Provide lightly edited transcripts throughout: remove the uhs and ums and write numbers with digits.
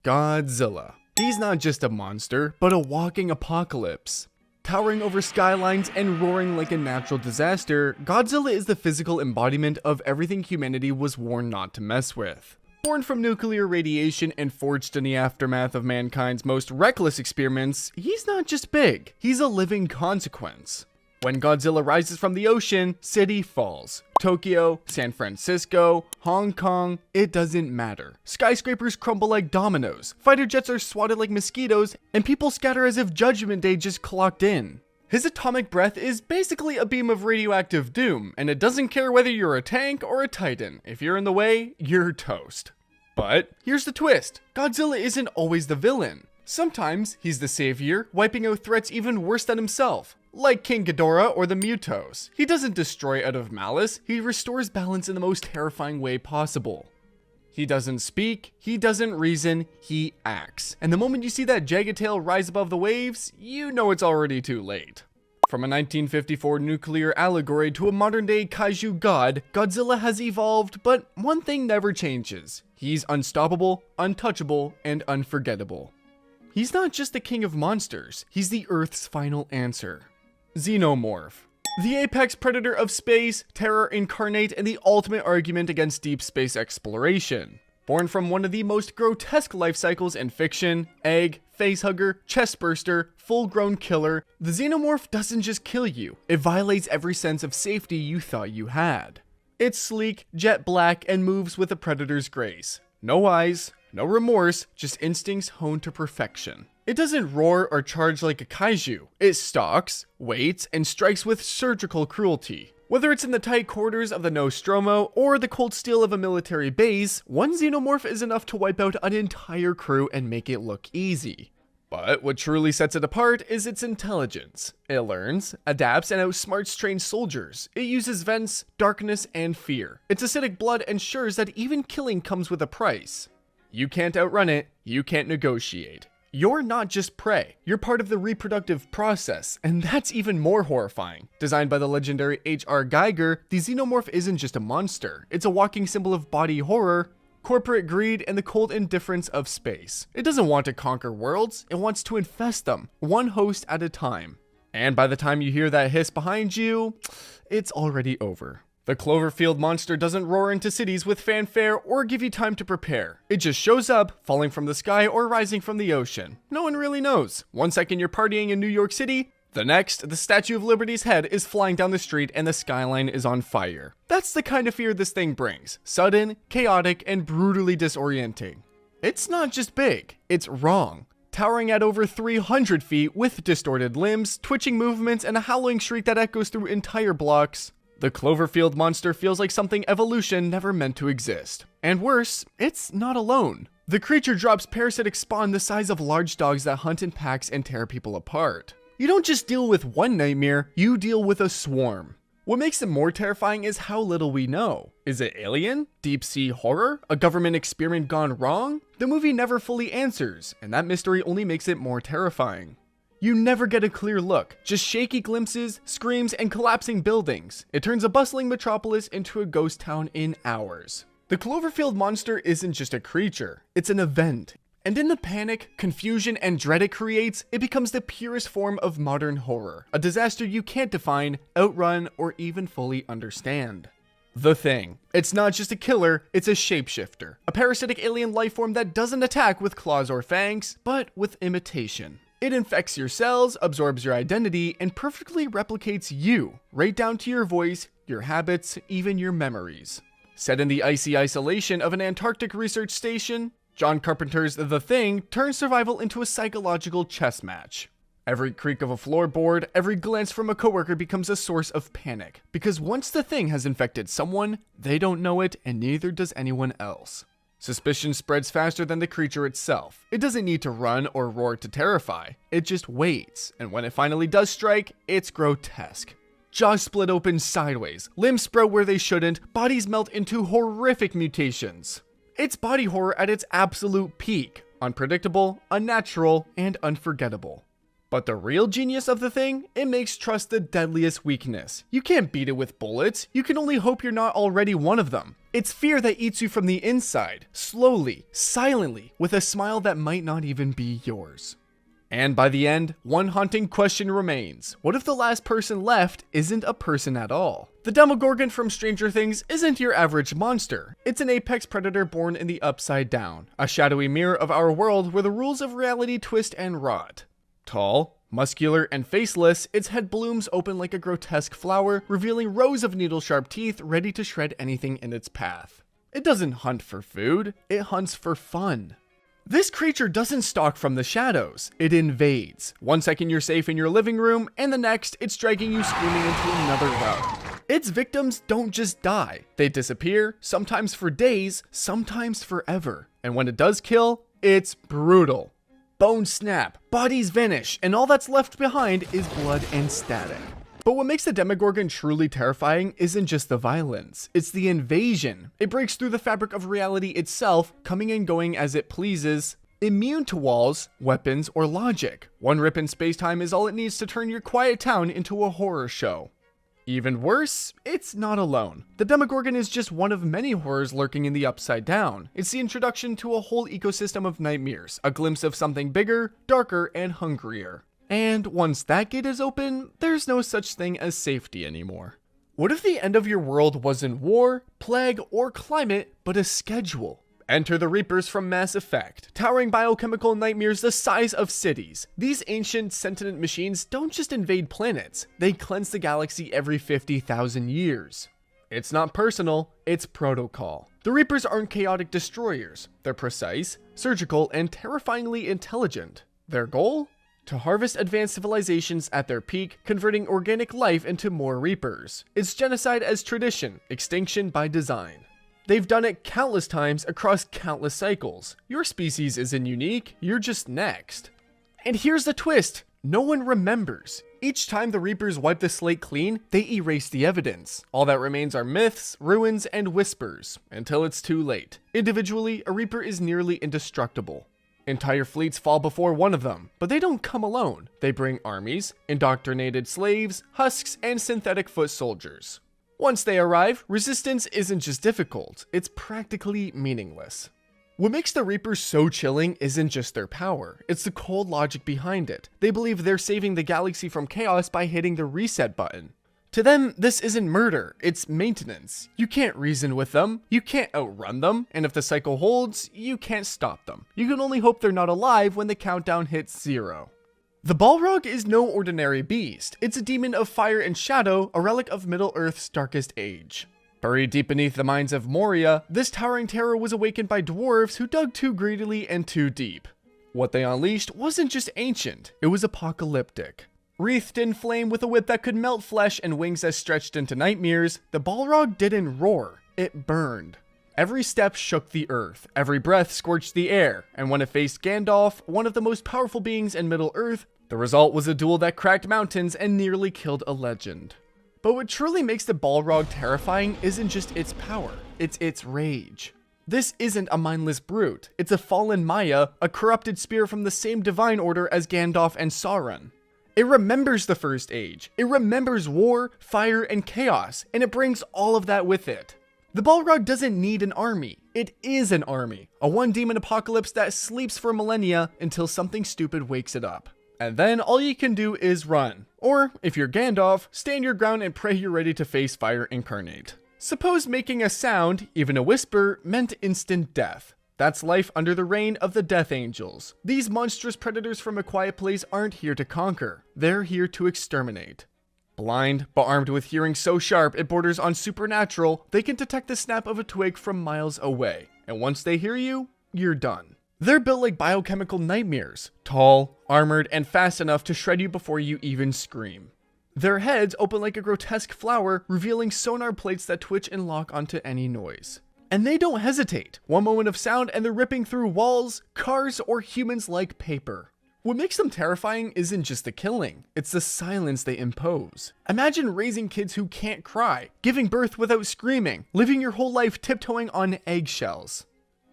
Godzilla. He's not just a monster, but a walking apocalypse. Towering over skylines and roaring like a natural disaster, Godzilla is the physical embodiment of everything humanity was warned not to mess with. Born from nuclear radiation and forged in the aftermath of mankind's most reckless experiments, he's not just big, he's a living consequence. When Godzilla rises from the ocean, city falls. Tokyo, San Francisco, Hong Kong, it doesn't matter. Skyscrapers crumble like dominoes, fighter jets are swatted like mosquitoes, and people scatter as if Judgment Day just clocked in. His atomic breath is basically a beam of radioactive doom, and it doesn't care whether you're a tank or a titan. If you're in the way, you're toast. But here's the twist. Godzilla isn't always the villain. Sometimes he's the savior, wiping out threats even worse than himself. Like King Ghidorah or the Mutos. He doesn't destroy out of malice, he restores balance in the most terrifying way possible. He doesn't speak, he doesn't reason, he acts. And the moment you see that jagged tail rise above the waves, you know it's already too late. From a 1954 nuclear allegory to a modern day kaiju god, Godzilla has evolved, but one thing never changes. He's unstoppable, untouchable, and unforgettable. He's not just the king of monsters, he's the Earth's final answer. Xenomorph. The apex predator of space, terror incarnate, and the ultimate argument against deep space exploration. Born from one of the most grotesque life cycles in fiction, egg, facehugger, chestburster, full-grown killer, the Xenomorph doesn't just kill you, it violates every sense of safety you thought you had. It's sleek, jet black, and moves with a predator's grace. No eyes, no remorse, just instincts honed to perfection. It doesn't roar or charge like a kaiju. It stalks, waits, and strikes with surgical cruelty. Whether it's in the tight quarters of the Nostromo or the cold steel of a military base, one Xenomorph is enough to wipe out an entire crew and make it look easy. But what truly sets it apart is its intelligence. It learns, adapts, and outsmarts trained soldiers. It uses vents, darkness, and fear. Its acidic blood ensures that even killing comes with a price. You can't outrun it, you can't negotiate. You're not just prey, you're part of the reproductive process, and that's even more horrifying. Designed by the legendary H.R. Giger, the Xenomorph isn't just a monster, it's a walking symbol of body horror, corporate greed, and the cold indifference of space. It doesn't want to conquer worlds, it wants to infest them, one host at a time. And by the time you hear that hiss behind you, it's already over. The Cloverfield Monster doesn't roar into cities with fanfare or give you time to prepare. It just shows up, falling from the sky or rising from the ocean. No one really knows. One second you're partying in New York City, the next, the Statue of Liberty's head is flying down the street and the skyline is on fire. That's the kind of fear this thing brings. Sudden, chaotic, and brutally disorienting. It's not just big, it's wrong. Towering at over 300 feet with distorted limbs, twitching movements, and a howling shriek that echoes through entire blocks, the Cloverfield Monster feels like something evolution never meant to exist. And worse, it's not alone. The creature drops parasitic spawn the size of large dogs that hunt in packs and tear people apart. You don't just deal with one nightmare, you deal with a swarm. What makes it more terrifying is how little we know. Is it alien? Deep sea horror? A government experiment gone wrong? The movie never fully answers, and that mystery only makes it more terrifying. You never get a clear look, just shaky glimpses, screams, and collapsing buildings. It turns a bustling metropolis into a ghost town in hours. The Cloverfield Monster isn't just a creature, it's an event. And in the panic, confusion, and dread it creates, it becomes the purest form of modern horror. A disaster you can't define, outrun, or even fully understand. The Thing. It's not just a killer, it's a shapeshifter. A parasitic alien lifeform that doesn't attack with claws or fangs, but with imitation. It infects your cells, absorbs your identity, and perfectly replicates you, right down to your voice, your habits, even your memories. Set in the icy isolation of an Antarctic research station, John Carpenter's The Thing turns survival into a psychological chess match. Every creak of a floorboard, every glance from a coworker becomes a source of panic, because once the Thing has infected someone, they don't know it, and neither does anyone else. Suspicion spreads faster than the creature itself. It doesn't need to run or roar to terrify. It just waits, and when it finally does strike, it's grotesque. Jaws split open sideways, limbs sprout where they shouldn't, bodies melt into horrific mutations. It's body horror at its absolute peak. Unpredictable, unnatural, and unforgettable. But the real genius of the thing, it makes trust the deadliest weakness. You can't beat it with bullets, you can only hope you're not already one of them. It's fear that eats you from the inside, slowly, silently, with a smile that might not even be yours. And by the end, one haunting question remains. What if the last person left isn't a person at all? The Demogorgon from Stranger Things isn't your average monster. It's an apex predator born in the Upside Down, a shadowy mirror of our world where the rules of reality twist and rot. Tall, muscular, and faceless, its head blooms open like a grotesque flower, revealing rows of needle-sharp teeth ready to shred anything in its path. It doesn't hunt for food, it hunts for fun. This creature doesn't stalk from the shadows, it invades. 1 second you're safe in your living room, and the next, it's dragging you screaming into another realm. Its victims don't just die, they disappear, sometimes for days, sometimes forever. And when it does kill, it's brutal. Bones snap, bodies vanish, and all that's left behind is blood and static. But what makes the Demogorgon truly terrifying isn't just the violence, it's the invasion. It breaks through the fabric of reality itself, coming and going as it pleases, immune to walls, weapons, or logic. One rip in space-time is all it needs to turn your quiet town into a horror show. Even worse, it's not alone. The Demogorgon is just one of many horrors lurking in the Upside Down. It's the introduction to a whole ecosystem of nightmares, a glimpse of something bigger, darker, and hungrier. And once that gate is open, there's no such thing as safety anymore. What if the end of your world wasn't war, plague, or climate, but a schedule? Enter the Reapers from Mass Effect, towering biochemical nightmares the size of cities. These ancient sentient machines don't just invade planets, they cleanse the galaxy every 50,000 years. It's not personal, it's protocol. The Reapers aren't chaotic destroyers, they're precise, surgical, and terrifyingly intelligent. Their goal? To harvest advanced civilizations at their peak, converting organic life into more Reapers. It's genocide as tradition, extinction by design. They've done it countless times across countless cycles. Your species isn't unique, you're just next. And here's the twist, no one remembers. Each time the Reapers wipe the slate clean, they erase the evidence. All that remains are myths, ruins, and whispers, until it's too late. Individually, a Reaper is nearly indestructible. Entire fleets fall before one of them, but they don't come alone. They bring armies, indoctrinated slaves, husks, and synthetic foot soldiers. Once they arrive, resistance isn't just difficult, it's practically meaningless. What makes the Reapers so chilling isn't just their power, it's the cold logic behind it. They believe they're saving the galaxy from chaos by hitting the reset button. To them, this isn't murder, it's maintenance. You can't reason with them, you can't outrun them, and if the cycle holds, you can't stop them. You can only hope they're not alive when the countdown hits 0. The Balrog is no ordinary beast. It's a demon of fire and shadow, a relic of Middle-earth's darkest age. Buried deep beneath the mines of Moria, this towering terror was awakened by dwarves who dug too greedily and too deep. What they unleashed wasn't just ancient, it was apocalyptic. Wreathed in flame with a whip that could melt flesh and wings that stretched into nightmares, the Balrog didn't roar, it burned. Every step shook the earth, every breath scorched the air, and when it faced Gandalf, one of the most powerful beings in Middle-earth, the result was a duel that cracked mountains and nearly killed a legend. But what truly makes the Balrog terrifying isn't just its power, it's its rage. This isn't a mindless brute, it's a fallen Maya, a corrupted spear from the same divine order as Gandalf and Sauron. It remembers the First Age, it remembers war, fire, and chaos, and it brings all of that with it. The Balrog doesn't need an army, it is an army, a one-demon apocalypse that sleeps for millennia until something stupid wakes it up. And then all you can do is run, or if you're Gandalf, stand your ground and pray you're ready to face fire incarnate. Suppose making a sound, even a whisper, meant instant death. That's life under the reign of the Death Angels. These monstrous predators from a quiet place aren't here to conquer, they're here to exterminate. Blind, but armed with hearing so sharp it borders on supernatural, they can detect the snap of a twig from miles away. And once they hear you, you're done. They're built like biochemical nightmares, tall, armored, and fast enough to shred you before you even scream. Their heads open like a grotesque flower, revealing sonar plates that twitch and lock onto any noise. And they don't hesitate. One moment of sound and they're ripping through walls, cars, or humans like paper. What makes them terrifying isn't just the killing, it's the silence they impose. Imagine raising kids who can't cry, giving birth without screaming, living your whole life tiptoeing on eggshells.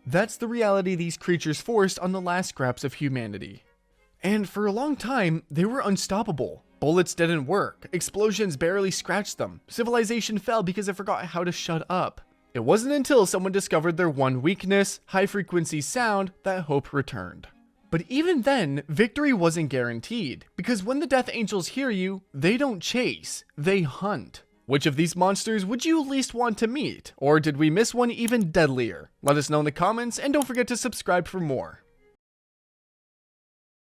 That's the reality these creatures forced on the last scraps of humanity. And for a long time, they were unstoppable. Bullets didn't work, explosions barely scratched them, civilization fell because it forgot how to shut up. It wasn't until someone discovered their one weakness, high-frequency sound, that hope returned. But even then, victory wasn't guaranteed, because when the Death Angels hear you, they don't chase, they hunt. Which of these monsters would you least want to meet? Or did we miss one even deadlier? Let us know in the comments, and don't forget to subscribe for more.